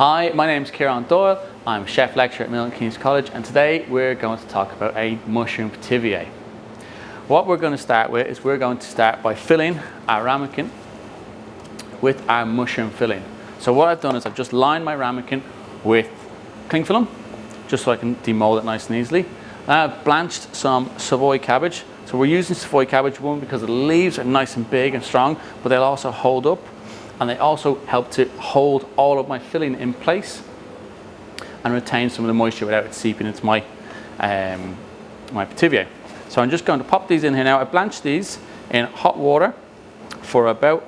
Hi, my name is Ciaran Doyle. I'm Chef Lecturer at Milton Keynes College, and today we're going to talk about a Mushroom Pithivier. What we're going to start with is we're going to start by filling our ramekin with our mushroom filling. So what I've done is I've just lined my ramekin with cling film, just so I can demold it nice and easily. I've blanched some Savoy cabbage. So we're using Savoy cabbage, one, because the leaves are nice and big and strong, but they'll also hold up, and they also help to hold all of my filling in place and retain some of the moisture without it seeping into my my pithivier. So I'm just going to pop these in here now. I blanched these in hot water for about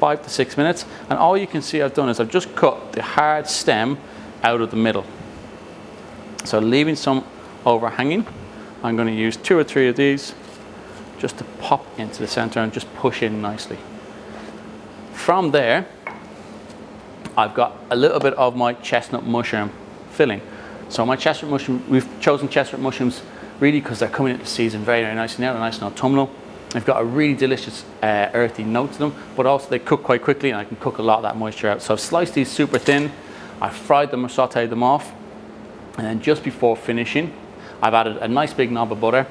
5 to 6 minutes, and all you can see I've done is I've just cut the hard stem out of the middle. So leaving some overhanging, I'm going to use 2 or 3 of these just to pop into the center and just push in nicely. From there, I've got a little bit of my chestnut mushroom filling. So my chestnut mushroom, we've chosen chestnut mushrooms really because they're coming into season very, very nicely now. They're nice and autumnal. They've got a really delicious earthy note to them, but also they cook quite quickly and I can cook a lot of that moisture out. So I've sliced these super thin, I've fried them or sauteed them off, and then just before finishing, I've added a nice big knob of butter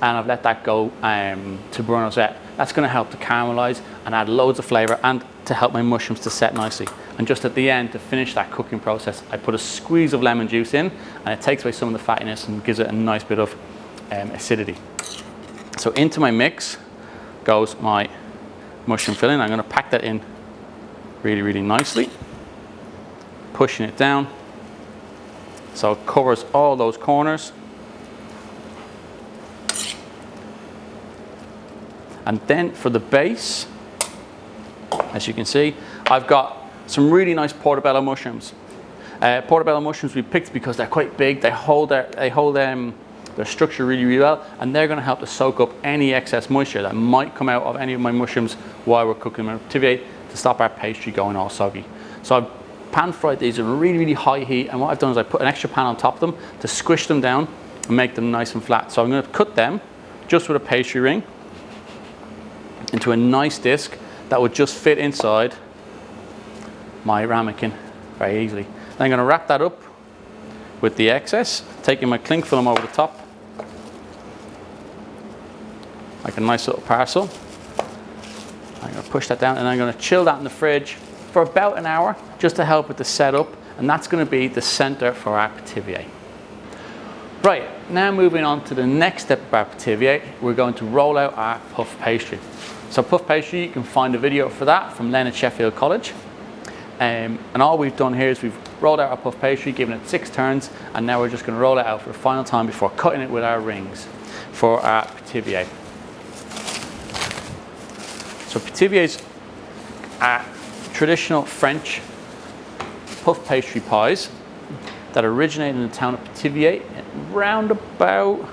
and I've let that go to bruno set. That's going to help to caramelize and add loads of flavor and to help my mushrooms to set nicely. And just at the end, to finish that cooking process, I put a squeeze of lemon juice in, and it takes away some of the fattiness and gives it a nice bit of acidity. So into my mix goes my mushroom filling. I'm going to pack that in really, really nicely, pushing it down so it covers all those corners. And then for the base, as you can see, I've got some really nice portobello mushrooms. Portobello mushrooms we picked because they're quite big. They hold their structure really, really well, and they're going to help to soak up any excess moisture that might come out of any of my mushrooms while we're cooking my pithivier to stop our pastry going all soggy. So I've pan fried these at a really, really high heat, and what I've done is I put an extra pan on top of them to squish them down and make them nice and flat. So I'm going to cut them just with a pastry ring into a nice disc that would just fit inside my ramekin very easily. Then I'm going to wrap that up with the excess, taking my cling film over the top like a nice little parcel. I'm going to push that down and I'm going to chill that in the fridge for about an hour just to help with the setup, and that's going to be the center for our pithivier. Right, now moving on to the next step of our pithivier, we're going to roll out our puff pastry. So puff pastry, you can find a video for that from Len at Sheffield College. And all we've done here is we've rolled out our puff pastry, given it 6 turns, and now we're just going to roll it out for the final time before cutting it with our rings for our pithivier. So pithiviers are traditional French puff pastry pies that originated in the town of Pithivier around about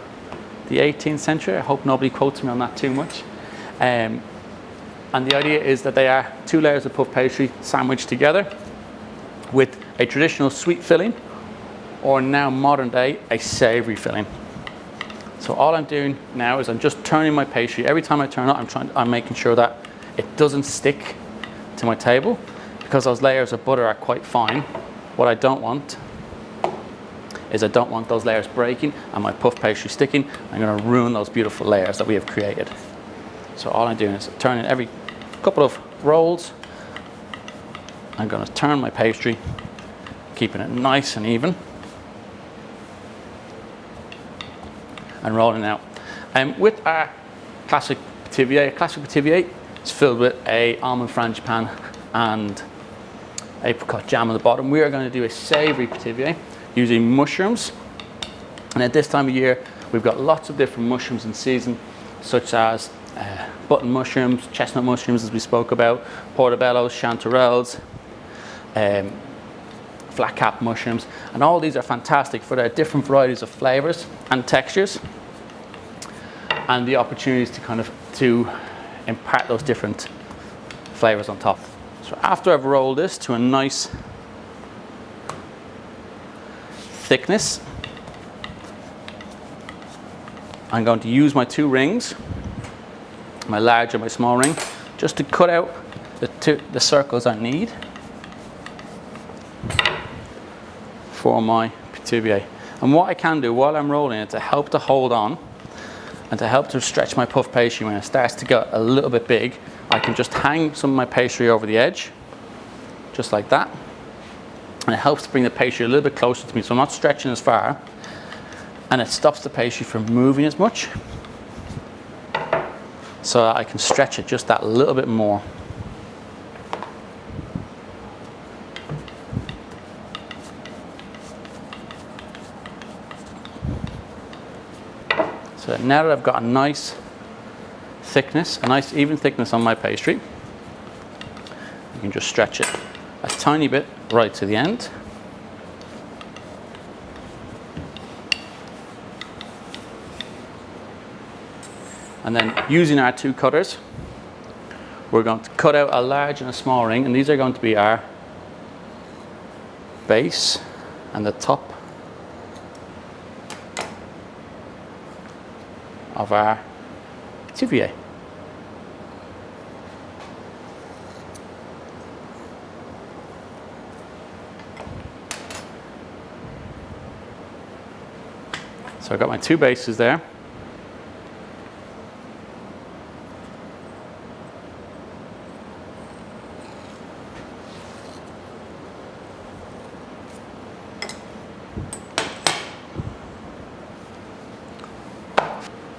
the 18th century. I hope nobody quotes me on that too much. And the idea is that they are 2 layers of puff pastry sandwiched together with a traditional sweet filling, or now modern day, a savory filling. So all I'm doing now is I'm just turning my pastry. Every time I turn it, I'm making sure that it doesn't stick to my table, because those layers of butter are quite fine. What I don't want is I don't want those layers breaking and my puff pastry sticking. I'm going to ruin those beautiful layers that we have created. So all I'm doing is turning every couple of rolls. I'm going to turn my pastry, keeping it nice and even, and rolling out. And with our classic pithivier is filled with a almond frangipane and apricot jam on the bottom. We are going to do a savory pithivier using mushrooms. And at this time of year, we've got lots of different mushrooms in season, such as button mushrooms, chestnut mushrooms, as we spoke about, portobellos, chanterelles, flat cap mushrooms, and all these are fantastic for their different varieties of flavors and textures, and the opportunities to impart those different flavors on top. So after I've rolled this to a nice thickness, I'm going to use my 2 rings, my large and my small ring, just to cut out the circles I need. for my Pithivier. And what I can do while I'm rolling it to help to hold on and to help to stretch my puff pastry when it starts to get a little bit big, I can just hang some of my pastry over the edge, just like that. And it helps to bring the pastry a little bit closer to me, so I'm not stretching as far. And it stops the pastry from moving as much, so I can stretch it just that little bit more. So now that I've got a nice thickness, a nice even thickness on my pastry, you can just stretch it a tiny bit right to the end. And then using our two cutters, we're going to cut out a large and a small ring, and these are going to be our base and the top of our Pithivier. So I've got my two bases there.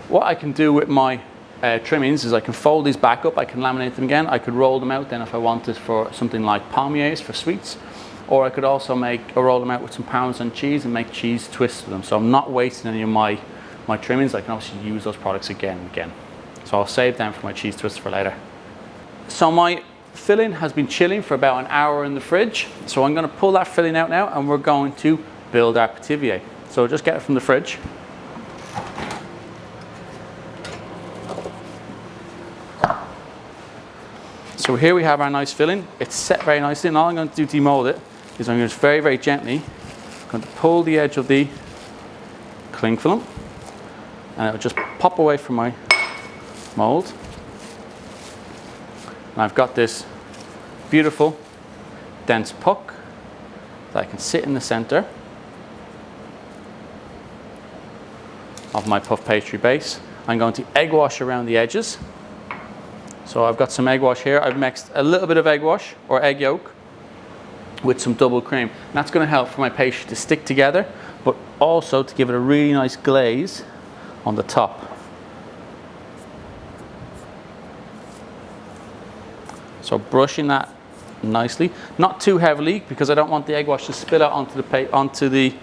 What I can do with my trimmings is I can fold these back up, I can laminate them again, I could roll them out then if I wanted for something like palmiers for sweets, or I could also roll them out with some Parmesan cheese and make cheese twists with them. So I'm not wasting any of my trimmings. I can obviously use those products again and again. So I'll save them for my cheese twists for later. So my filling has been chilling for about an hour in the fridge. So I'm going to pull that filling out now and we're going to build our Pithivier. So just get it from the fridge. So here we have our nice filling. It's set very nicely, and all I'm going to do to demold it is I'm going to just very, very gently pull the edge of the cling film, and it will just pop away from my mold. And I've got this beautiful dense puck that I can sit in the center of my puff pastry base. I'm going to egg wash around the edges. So I've got some egg wash here. I've mixed a little bit of egg wash or egg yolk with some double cream. And that's going to help for my pastry to stick together, but also to give it a really nice glaze on the top. So brushing that nicely, not too heavily because I don't want the egg wash to spill out onto the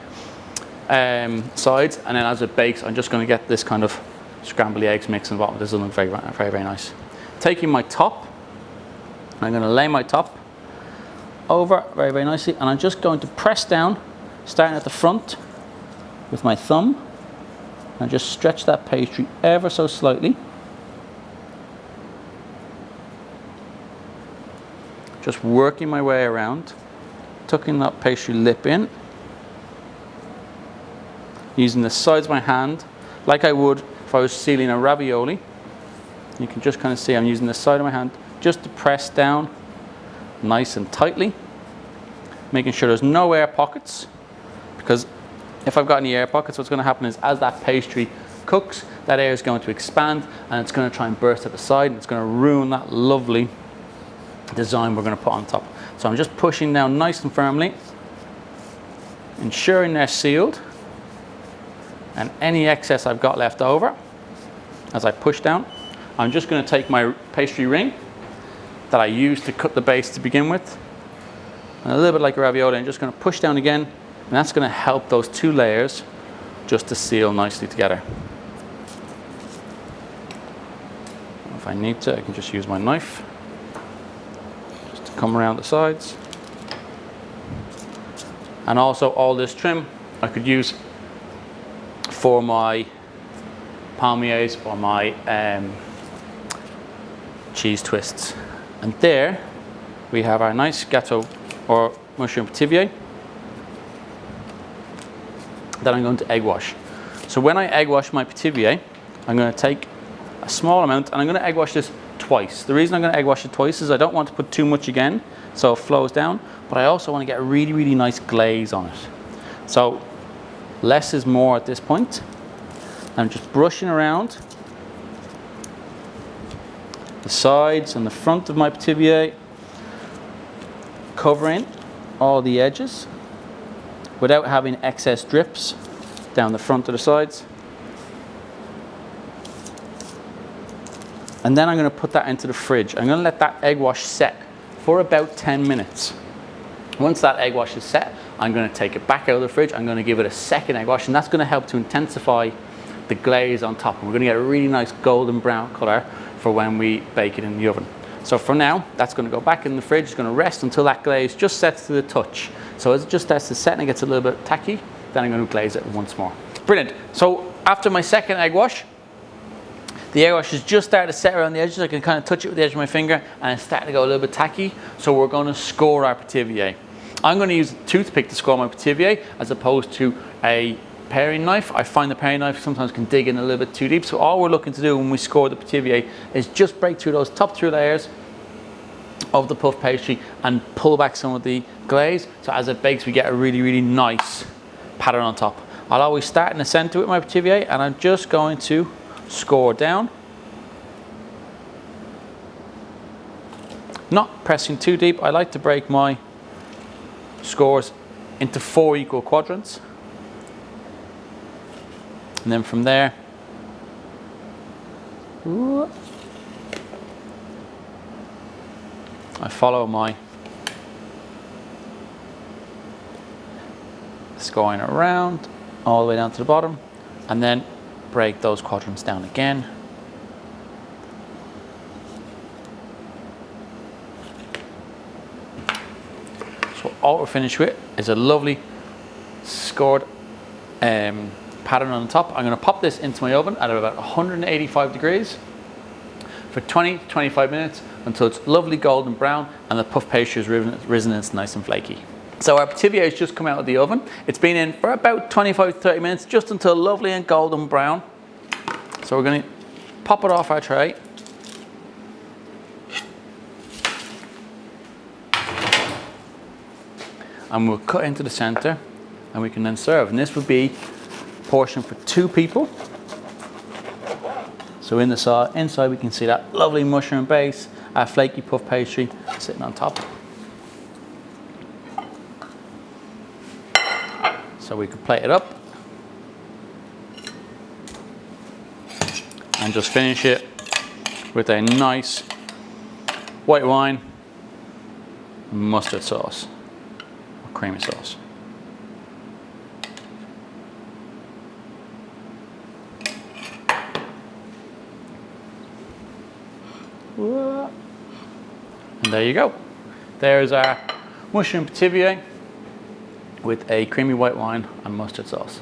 sides, and then as it bakes I'm just going to get this kind of scrambled eggs mix in the bottom. This will look very, very, very nice. Taking my top, I'm going to lay my top over very, very nicely, and I'm just going to press down, starting at the front with my thumb, and just stretch that pastry ever so slightly. Just working my way around, tucking that pastry lip in, using the sides of my hand like I would if I was sealing a ravioli. You can just kind of see I'm using the side of my hand just to press down nice and tightly, making sure there's no air pockets, because if I've got any air pockets, what's going to happen is as that pastry cooks, that air is going to expand and it's going to try and burst at the side, and it's going to ruin that lovely design we're going to put on top. So I'm just pushing down nice and firmly, ensuring they're sealed, and any excess I've got left over as I push down, I'm just going to take my pastry ring that I used to cut the base to begin with, and a little bit like a ravioli, I'm just going to push down again, and that's going to help those two layers just to seal nicely together. If I need to, I can just use my knife just to come around the sides. And also all this trim I could use for my palmiers or my cheese twists. And there we have our nice gâteau or mushroom pithivier that I'm going to egg wash. So when I egg wash my pithivier, I'm going to take a small amount, and I'm going to egg wash this twice. The reason I'm going to egg wash it twice is I don't want to put too much again so it flows down, but I also want to get a really, really nice glaze on it. So less is more at this point. I'm just brushing around the sides and the front of my Pithivier, covering all the edges without having excess drips down the front of the sides. And then I'm going to put that into the fridge. I'm going to let that egg wash set for about 10 minutes. Once that egg wash is set, I'm going to take it back out of the fridge. I'm going to give it a second egg wash, and that's going to help to intensify the glaze on top. And we're going to get a really nice golden brown color for when we bake it in the oven. So for now, that's going to go back in the fridge. It's going to rest until that glaze just sets to the touch. So as it just starts to set and it gets a little bit tacky, then I'm going to glaze it once more. Brilliant. So after my second egg wash, the egg wash has just started to set around the edges. I can kind of touch it with the edge of my finger and it's starting to go a little bit tacky. So we're going to score our Pithivier. I'm going to use a toothpick to score my Pithivier as opposed to a paring knife. I find the paring knife sometimes can dig in a little bit too deep. So all we're looking to do when we score the Pithivier is just break through those top 2 layers of the puff pastry and pull back some of the glaze. So as it bakes, we get a really, really nice pattern on top. I'll always start in the center with my Pithivier and I'm just going to score down. Not pressing too deep. I like to break my scores into 4 equal quadrants. And then from there, I follow my scoring around all the way down to the bottom and then break those quadrants down again. So all we're finished with is a lovely scored pattern on the top. I'm going to pop this into my oven at about 185 degrees for 20 to 25 minutes until it's lovely golden brown and the puff pastry is risen and it's nice and flaky. So our Pithivier has just come out of the oven. It's been in for about 25 to 30 minutes, just until lovely and golden brown. So we're going to pop it off our tray. And we'll cut into the center and we can then serve. And this would be portion for 2 people. So inside we can see that lovely mushroom base, our flaky puff pastry sitting on top. So we could plate it up and just finish it with a nice white wine mustard sauce or creamy sauce. And there you go. There's our mushroom Pithivier with a creamy white wine and mustard sauce.